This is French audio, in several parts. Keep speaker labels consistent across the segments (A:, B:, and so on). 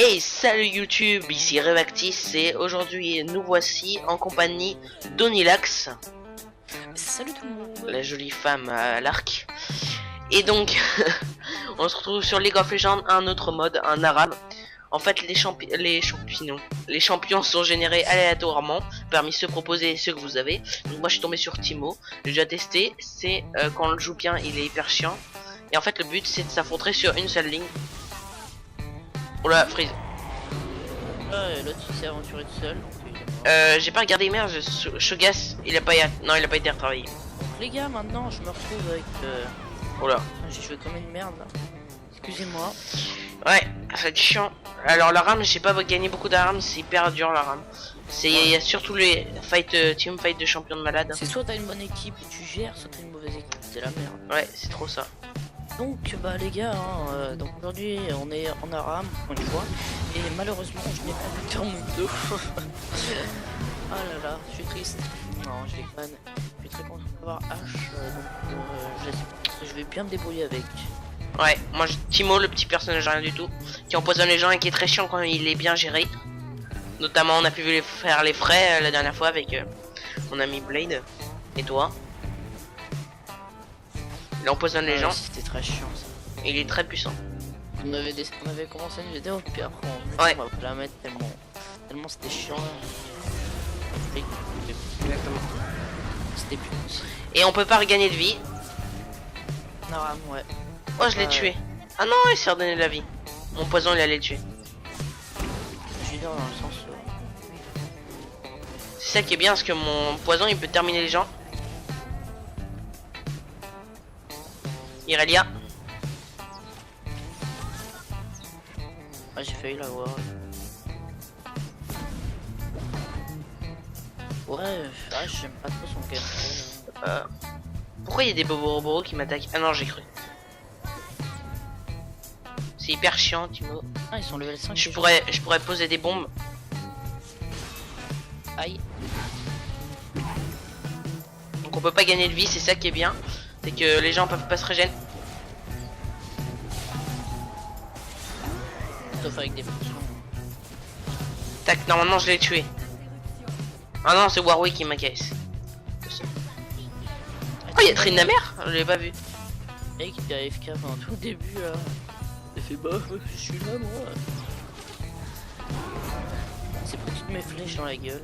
A: Hey, salut YouTube, ici Revactis et aujourd'hui nous voici en compagnie d'Onilax,
B: Salut tout le monde.
A: la jolie femme à l'arc. Et donc, on se retrouve sur League of Legends, un autre mode, un arabe. En fait, les champions sont générés aléatoirement parmi ceux proposés et ceux que vous avez. Donc moi je suis tombé sur Timo, j'ai déjà testé, c'est quand on le joue bien il est hyper chiant. Et en fait le but c'est de s'affronter sur une seule ligne. Oula, freeze.
B: Et l'autre il s'est aventuré tout seul.
A: J'ai pas regardé, merde, Shogas, il a pas été retravaillé.
B: Donc les gars, maintenant je me retrouve avec...
A: Oula.
B: J'ai joué comme une merde là. Excusez-moi.
A: Ouais, ça va être chiant. Alors la rame, j'ai pas gagné beaucoup d'armes, c'est hyper dur la rame. C'est il y a surtout les team fight de champions de malade.
B: C'est soit t'as une bonne équipe et tu gères, soit t'as une mauvaise équipe, c'est la merde.
A: Ouais, c'est trop ça.
B: Donc bah les gars, donc aujourd'hui on est en aram pour une fois. Et malheureusement je n'ai pas Victor Mundo. Ah là là, je suis triste. Non, je déconne. Je suis très content d'avoir H. Je vais bien me débrouiller avec.
A: Ouais, moi Timo, le petit personnage rien du tout, qui empoisonne les gens et qui est très chiant quand il est bien géré. Notamment on a pu faire les frais la dernière fois avec mon ami Blade. Et toi? Il empoisonne les gens.
B: C'était très chiant ça.
A: Et il est très puissant.
B: On avait commencé une vidéo puis après on va la mettre tellement c'était chiant.
A: Exactement.
B: C'était plus.
A: Et on peut pas regagner de vie.
B: Non, ouais.
A: Oh, je l'ai tué. Ah non, il s'est redonné de la vie. Mon poison il allait le tuer.
B: Je veux dire dans le sens
A: C'est ça qui est bien parce que mon poison il peut terminer les gens. Irelia.
B: Ah, j'ai failli l'avoir. Ouais, j'aime pas trop son gameplay.
A: Pourquoi il y a des bobos qui m'attaquent? Ah non, j'ai cru. C'est hyper chiant, Timo.
B: Ah, ils sont level 5.
A: Je pourrais poser des bombes.
B: Aïe.
A: Donc on peut pas gagner de vie, c'est ça qui est bien. C'est que les gens peuvent pas se régénérer.
B: Sauf avec des potions.
A: Tac, normalement je l'ai tué. Ah non, c'est Warwick qui m'acaisse. Oh, il y a Tryndamere, je l'ai pas vu.
B: Mec, il était AFK pendant tout le début là. Il fait bah, je suis là moi. C'est pris toutes mes flèches dans la gueule.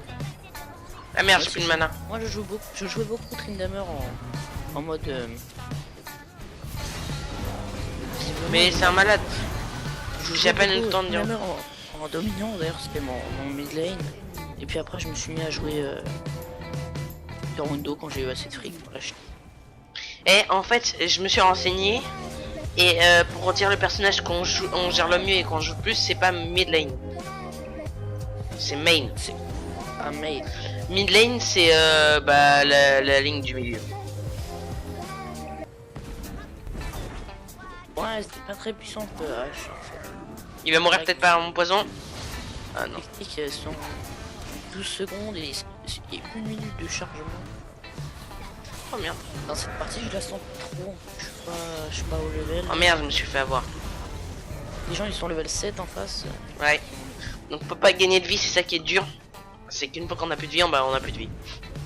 A: Ah merde, j'ai plus de mana.
B: Moi je jouais beaucoup Tryndamere en mode.
A: Mais c'est un malade. J'ai à peine eu le temps de dire.
B: En dominant d'ailleurs, c'était mon mid lane. Et puis après, je me suis mis à jouer sur Mundo quand j'ai eu assez de fric pour l'acheter.
A: Et en fait, je me suis renseigné. Et pour dire le personnage qu'on gère le mieux et qu'on joue le plus, c'est pas mid lane. C'est main.
B: C'est un main.
A: Mid lane, c'est la ligne du milieu.
B: Ouais, c'était pas très puissant que H en fait.
A: Il va mourir peut-être par mon poison. Ah non.
B: Les techniques sont 12 secondes et 1 minute de chargement.
A: Oh merde.
B: Dans cette partie, je la sens trop. Je suis pas au level.
A: Oh merde, je me suis fait avoir.
B: Les gens ils sont level 7 en face.
A: Ouais. Donc on peut pas gagner de vie, c'est ça qui est dur. C'est qu'une fois qu'on a plus de vie, on a plus de vie.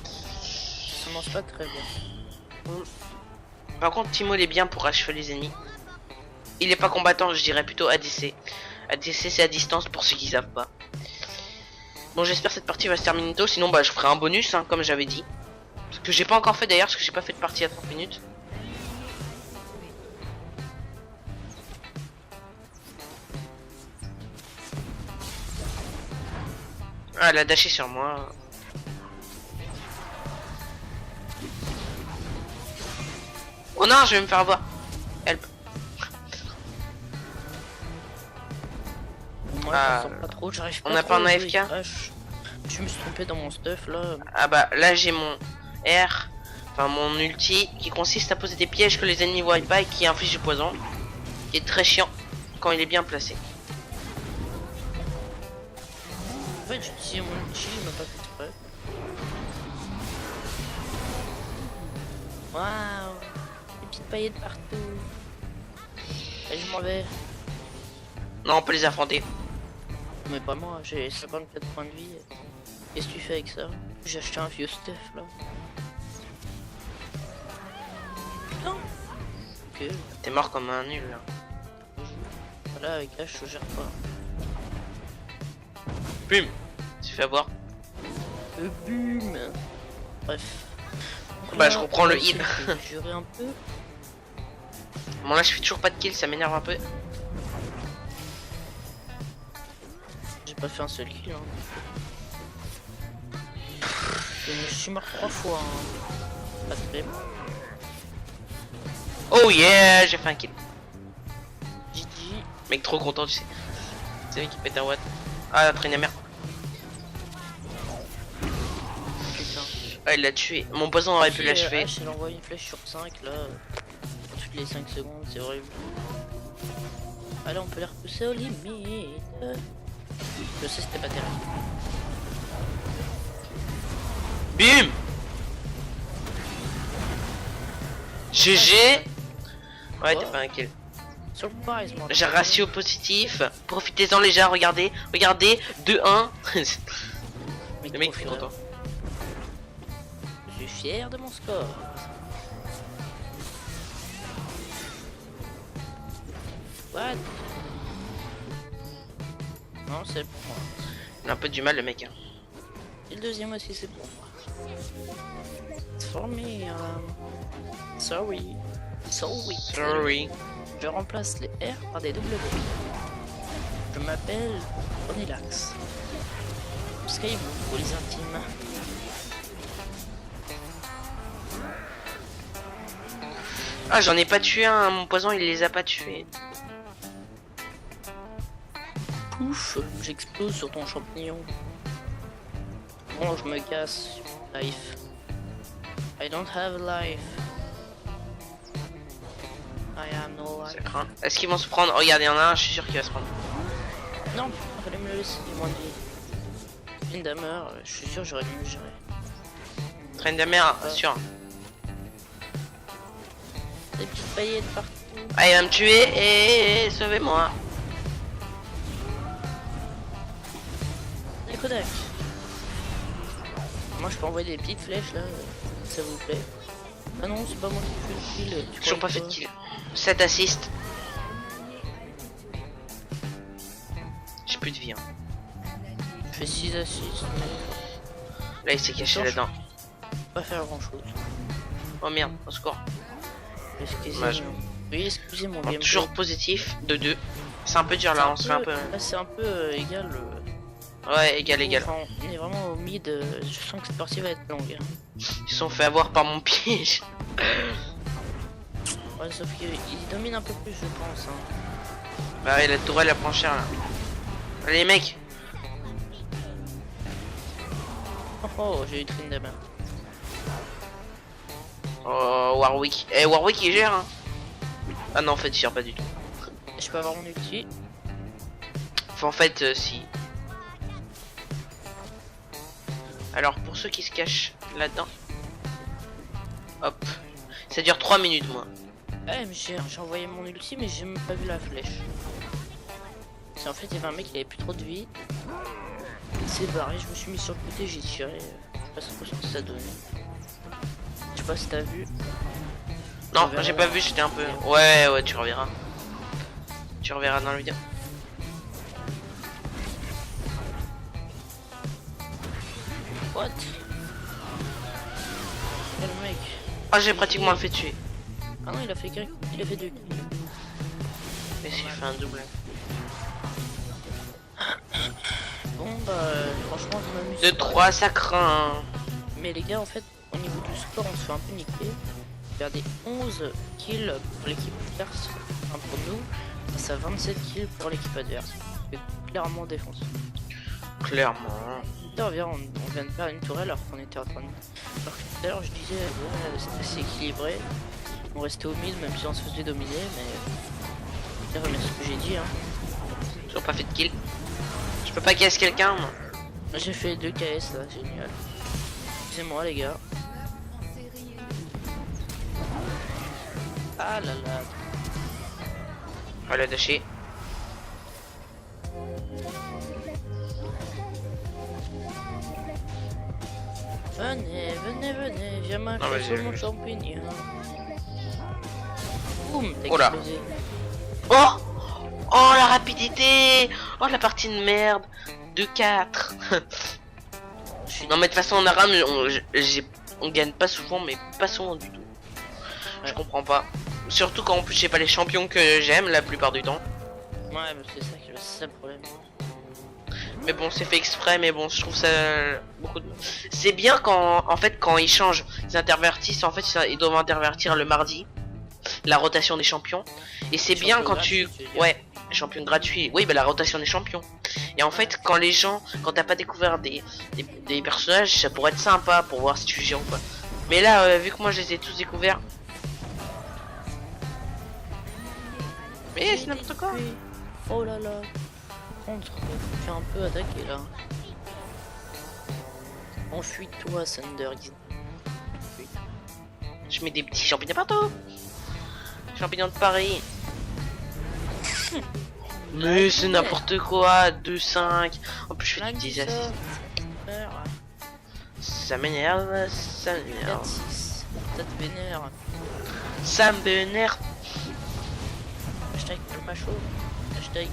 B: Ça mange pas très bien.
A: Par contre, Timo il est bien pour achever les ennemis. Il est pas combattant, je dirais plutôt ADC. ADC c'est à distance pour ceux qui savent pas. Bon, j'espère que cette partie va se terminer tôt, sinon bah je ferai un bonus hein, comme j'avais dit. Ce que j'ai pas encore fait d'ailleurs, parce que j'ai pas fait de partie à 30 minutes. Ah, elle a dashé sur moi. Oh non, je vais me faire avoir. Help.
B: Moi,
A: Ah,
B: je sens pas trop, j'arrive pas.
A: on n'a
B: trop
A: pas un
B: à jouer
A: AFK?
B: avec H. Je me suis trompé dans mon stuff là.
A: Ah bah là j'ai mon R, enfin mon ulti qui consiste à poser des pièges que les ennemis voient pas et qui inflige du poison, qui est très chiant quand il est bien placé.
B: En fait, j'utilise mon ulti, je m'a pas fait exprès. Waouh, des petites paillettes partout. Et je m'en vais.
A: Non, on peut les affronter.
B: Mais pas moi, j'ai 54 points de vie. Qu'est-ce que tu fais avec ça? J'ai acheté un vieux Steph là. Putain. Ok.
A: T'es mort comme un nul là.
B: Voilà, avec H, je gère pas.
A: Bum. Tu fais avoir.
B: Boum. Bref.
A: Bah
B: Là,
A: je reprends le
B: on va
A: heal.
B: essayer de jurer un peu.
A: Bon là je fais toujours pas de kill, ça m'énerve un peu.
B: J'ai pas fait un seul kill. Hein. Je me suis mort 3 fois. Hein. Pas terrible.
A: Oh yeah, j'ai fait un kill.
B: GG.
A: Mec trop content tu sais. C'est lui qui pète un watt. Ah la traîne à merde.
B: Putain.
A: Ah il l'a tué. Mon poison aurait pu l'achever.
B: Il envoie une flèche sur 5 là. Toutes les 5 secondes, c'est horrible. Allez, on peut les repousser aux limites. Je sais, c'était pas terrible.
A: Bim. GG. Ouais t'as pas un kill.
B: Surprise, moi.
A: J'ai ratio positif. Profitez-en les gars, regardez. Regardez. 2-1. Le mec fait content.
B: Je suis fier de mon score. What? Non, c'est pour moi.
A: Il a un peu du mal le mec. Hein.
B: Et le deuxième aussi, c'est pour moi. It's for me. Sorry. Sorry.
A: Sorry.
B: Je remplace les R par des W. Je m'appelle Onylax. Skype pour les intimes.
A: Ah j'en ai pas tué un, mon poison il les a pas tués.
B: Pouf, j'explose sur ton champignon. Bon, je me casse. Life. I don't have life. I am no life.
A: Ça craint. Est-ce qu'ils vont se prendre? Regardez, il y en a un, je suis sûr qu'il va se prendre.
B: Non, fallait me le laisser, moins de vie. Lindamer, je suis sûr j'aurais dû me gérer.
A: Traîne de mer, sûr.
B: Des petites paillettes partout.
A: Ah il va me tuer et sauvez-moi.
B: Les Kodak. Moi je peux envoyer des petites flèches là, ça vous plaît. Ah non, c'est pas moi qui fais le kill.
A: Toujours pas fait de kill. 7 assists. J'ai plus de vie. Hein.
B: Je fais 6 assists, mais
A: Là il s'est caché là-dedans.
B: pas faire grand chose.
A: Oh merde, au score.
B: Excusez-moi. Oui, excusez mon gameplay.
A: Toujours positif de 2. C'est un peu dur là, on se fait un peu.
B: C'est un peu égal.
A: Ouais, égal.
B: Enfin, on est vraiment au mid. Je sens que cette partie va être longue.
A: Ils se sont fait avoir par mon piège.
B: Ouais, sauf qu'il domine un peu plus, je pense. Hein.
A: Bah ouais, la tourelle elle prend cher là. Allez mec.
B: Oh, j'ai eu Trindamer.
A: Oh Warwick. Eh Warwick il gère hein. Ah non en fait il gère pas du tout.
B: Je peux avoir mon ulti.
A: Enfin, en fait si. Alors pour ceux qui se cachent là-dedans. Hop. Ça dure 3 minutes moi.
B: Ouais, mais j'ai envoyé mon ulti, mais j'ai même pas vu la flèche. C'est en fait, il y avait un mec qui avait plus trop de vie. Il s'est barré, je me suis mis sur le côté, j'ai tiré. Je sais pas ce que ça donnait. Je sais pas si t'as vu.
A: Non, j'ai pas vu, j'étais un peu. Ouais, tu reverras. Tu reverras dans la vidéo.
B: What? Quel mec?
A: Ah, j'ai pratiquement fait tuer.
B: Ah non, il a fait deux kills.
A: Mais si, j'ai fait un double.
B: Bon bah franchement je m'amuse.
A: 2-3, ça craint.
B: Mais les gars en fait au niveau du score on se fait un peu niquer. Regardez 11 kills pour l'équipe adverse, enfin pour nous, face à 27 kills pour l'équipe adverse. C'est clairement défoncé.
A: Clairement.
B: Putain, viens, on vient de faire une tourelle alors qu'on était en train de... Alors que tout à l'heure je disais ouais, c'était assez équilibré. On restait au mid même si on se faisait dominer mais... C'est ce que j'ai dit hein.
A: Toujours pas fait de kill. Je peux pas casser quelqu'un moi.
B: J'ai fait 2 KS là, génial. C'est moi les gars. Ah là là.
A: Voilà, dashé.
B: Venez, venez, venez, j'ai marché sur mon champignon. Boum, t'as
A: Oh là.
B: explosé.
A: Oh, oh la rapidité. Oh la partie de merde. 2-4. Non mais de toute façon en Aram on gagne pas souvent, mais pas souvent du tout. Je comprends pas. Surtout quand en plus j'ai pas les champions que j'aime la plupart du temps.
B: Ouais, mais c'est ça qui est le problème.
A: Mais bon, c'est fait exprès, mais bon, je trouve ça beaucoup de... C'est bien quand, en fait, quand ils changent, ils intervertissent, en fait, ils doivent intervertir le mardi, la rotation des champions. Et c'est bien quand tu... Ouais, champion gratuit. Oui, bah la rotation des champions. Et en fait, quand les gens, quand t'as pas découvert des personnages, ça pourrait être sympa pour voir si tu gères ou pas. Mais là, vu que moi, je les ai tous découverts... Mais c'est n'importe quoi.
B: Oh là là. Contre, je suis un peu attaqué là. Enfuis-toi, Thunder.
A: Je mets des petits champignons partout. Champignons de Paris. Mais c'est n'importe quoi. 2-5. En plus je fais du 10 assists. Ça m'énerve. Ça m'énerve.
B: Ça te vénère.
A: Ça me vénère.
B: Hashtag le macho. Hashtag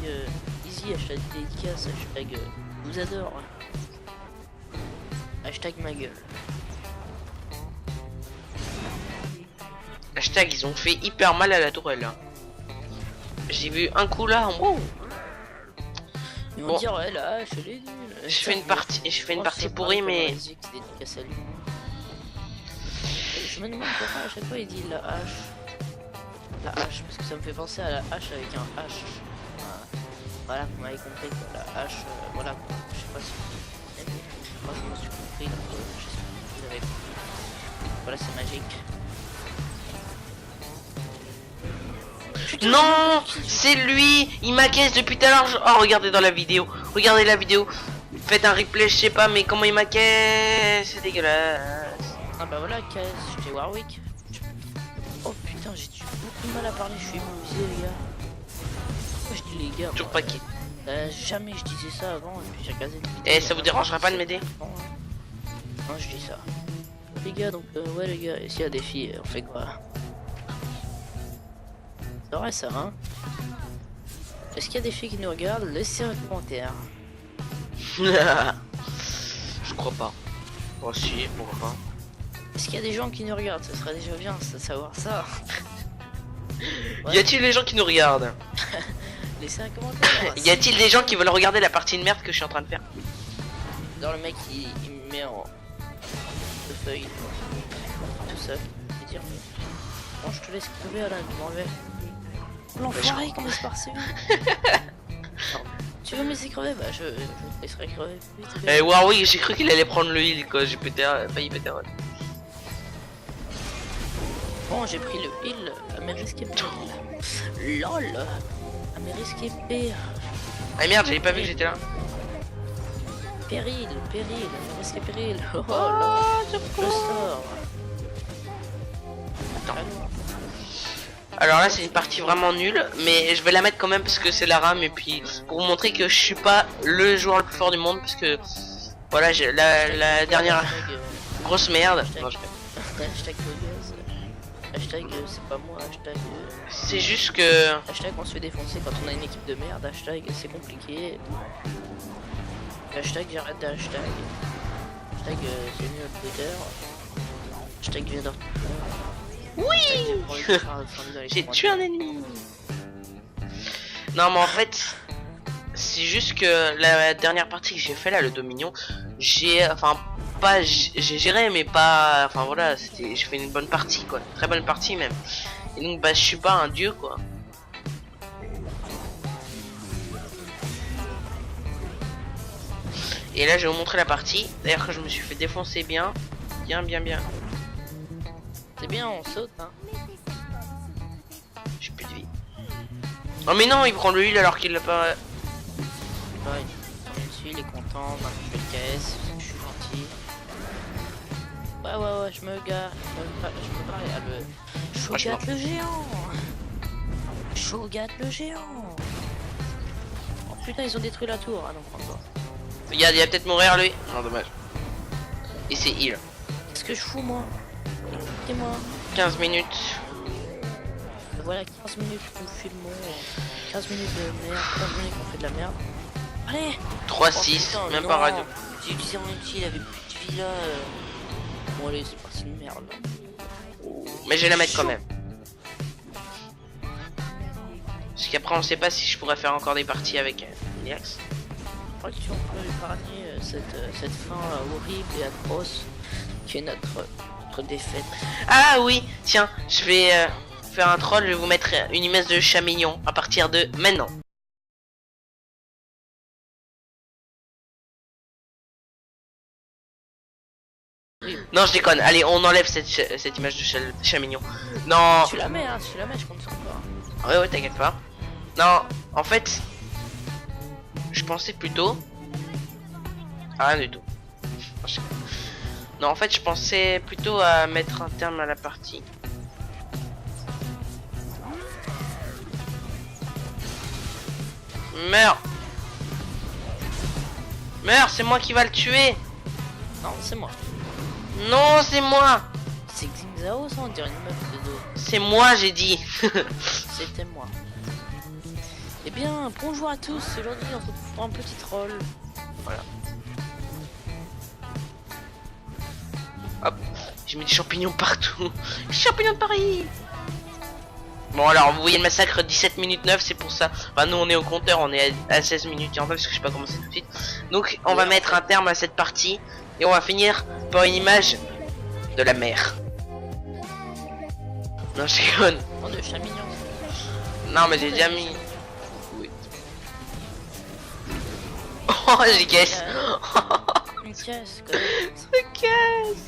B: easy. Hashtag dédicace. Hashtag vous adore. Hashtag ma gueule.
A: Hashtag ils ont fait hyper mal à la tourelle. Hein. J'ai vu un coup là. Wow.
B: Ils vont dire ouais la hache elle est nulle.
A: Je fais une partie pourrie mais.
B: Je me demande pourquoi à chaque fois il dit la hache. La hache, parce que ça me fait penser à la hache avec un H. Voilà, vous m'avez compris quoi, la hache, voilà quoi. Je sais pas si moi je me suis compris, donc j'espère que vous avez compris. Voilà, c'est magique. Putain,
A: Non, c'est lui. Il m'accaisse depuis tout à l'heure. Oh, regardez dans la vidéo. Regardez la vidéo. Faites un replay, je sais pas, mais comment il m'accaisse. C'est dégueulasse.
B: Ah bah voilà, caisse, j'étais Warwick. Oh putain, j'ai beaucoup de mal à parler, je suis épuisé les gars. Pourquoi je dis les gars?
A: Toujours pas qui.
B: Jamais je disais ça avant, et puis j'ai regardé une vidéo.
A: Eh, ça vous dérangera pas de m'aider?
B: Non, je dis ça. Les gars, donc ouais les gars, et s'il y a des filles, on fait quoi? C'est vrai ça, hein? Est-ce qu'il y a des filles qui nous regardent? Laissez un commentaire.
A: Je crois pas. Bon, si, pourquoi pas.
B: Est-ce qu'il y a des gens qui nous regardent? Ça serait déjà bien de savoir ça.
A: Ouais. Y a-t-il des gens qui nous regardent?
B: Laissez un commentaire.
A: Y a-t-il des gens qui veulent regarder la partie de merde que je suis en train de faire?
B: Dans le mec il me met en de feuilles tout seul et dire bon je te laisse crever Alan, tu m'enlèves. L'enfoiré comment se passer. Tu veux me laisser crever? Bah je te laisserai crever.
A: Eh Warwick, j'ai cru qu'il allait prendre le heal quoi, j'ai failli péter un.
B: Bon j'ai pris le heal, mais risqué pire. LOL. Mais risqué pire.
A: Ah merde, j'avais pas vu que j'étais là.
B: Péril, risqué péril. Oh là, je sors.
A: Attends. Alors là c'est une partie vraiment nulle, mais je vais la mettre quand même parce que c'est la rame et puis pour vous montrer que je suis pas le joueur le plus fort du monde parce que voilà j'ai la dernière grosse merde.
B: Hashtag hashtag c'est pas moi, hashtag
A: c'est juste que
B: hashtag on se fait défoncer quand on a une équipe de merde, hashtag c'est compliqué. Hashtag j'arrête de hashtag. Hashtag c'est nul Twitter. Hashtag j'adore.
A: oui. J'ai tué un ennemi. Non mais en fait c'est juste que la dernière partie que j'ai fait là, le Dominion, j'ai géré mais pas, enfin voilà, j'ai fait une bonne partie quoi, très bonne partie même. Et donc bah je suis pas un dieu quoi. Et là je vais vous montrer la partie. D'ailleurs que je me suis fait défoncer bien.
B: C'est bien, on saute hein.
A: J'ai plus de vie. Oh mais non, il prend le heal alors qu'il l'a pas.
B: Ouais, il est content, bah, je fais le KS, je suis gentil. Ouais, je me gare, je me barre, le Shogat le géant. Shogat le géant. Oh putain, ils ont détruit la tour, ah non, encore.
A: Il y a peut-être mourir lui. Non, dommage. Et c'est heal.
B: Qu'est-ce que je fous moi? Écoutez-moi.
A: 15 minutes.
B: Voilà, 15 minutes nous filmons. 15 minutes de merde. 15 minutes qu'on fait de la merde. Allez!
A: 3-6,
B: putain,
A: même
B: non.
A: pas radio.
B: J'ai utilisé mon outil, il avait plus de vie là. Bon allez, c'est parti de merde là.
A: Mais je vais la mettre quand même. Parce qu'après on sait pas si je pourrais faire encore des parties avec Iliax.
B: Je crois que tu peux épargner cette fin horrible et atroce qui est notre défaite.
A: Ah oui, tiens, je vais faire un troll, je vais vous mettre une image de chat mignon à partir de maintenant.
B: Oui.
A: Non, je déconne. Allez, on enlève cette image de chat mignon. Non.
B: Tu la mets, hein, si tu la mets, je compte sur toi.
A: Ouais, ouais, t'inquiète pas. Non, en fait, je pensais plutôt. Ah, rien du tout. Non, en fait, je pensais plutôt à mettre un terme à la partie. Meurs. Meurs, c'est moi qui va le tuer.
B: Non, c'est moi.
A: Non, c'est moi.
B: C'est Xingzao, ça, on dirait une meuf de dos.
A: C'est moi, j'ai dit.
B: C'était moi. Eh bien, bonjour à tous. Aujourd'hui, on se retrouve pour un petit troll.
A: Voilà. Hop, j'ai mis des champignons partout. Champignons de Paris. Bon alors, vous voyez le massacre 17 minutes 9, c'est pour ça. Enfin, nous on est au compteur, on est à 16 minutes 49 parce que je sais pas commencer tout de suite. Donc on va mettre un terme à cette partie et on va finir par une image de la mer. Non, je déconne.
B: Oh, de chat mignon.
A: Non, mais j'ai déjà mis. Oui. Oh, j'ai caisse.
B: Une caisse, quand même.
A: Ce caisse.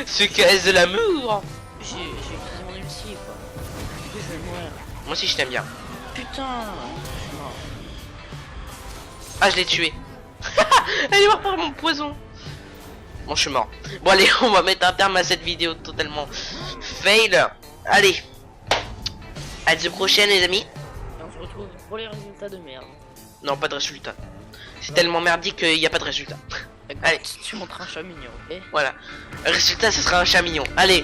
A: Ce caisse de l'amour.
B: J'ai utilisé mon ulti, quoi. Du coup, je vais mourir.
A: Moi aussi, je t'aime bien.
B: Putain. Non.
A: Ah, je l'ai tué. Elle est morte par mon poison. Bon, je suis mort. Bon, allez, on va mettre un terme à cette vidéo totalement fail. Allez. À la prochaine, les amis.
B: Et on se retrouve pour les résultats de merde.
A: Non, pas de résultat. C'est tellement merdique qu'il n'y a pas de résultat. Allez.
B: Tu montres un chat mignon, ok?
A: Voilà. Le résultat, ce sera un chat mignon. Allez.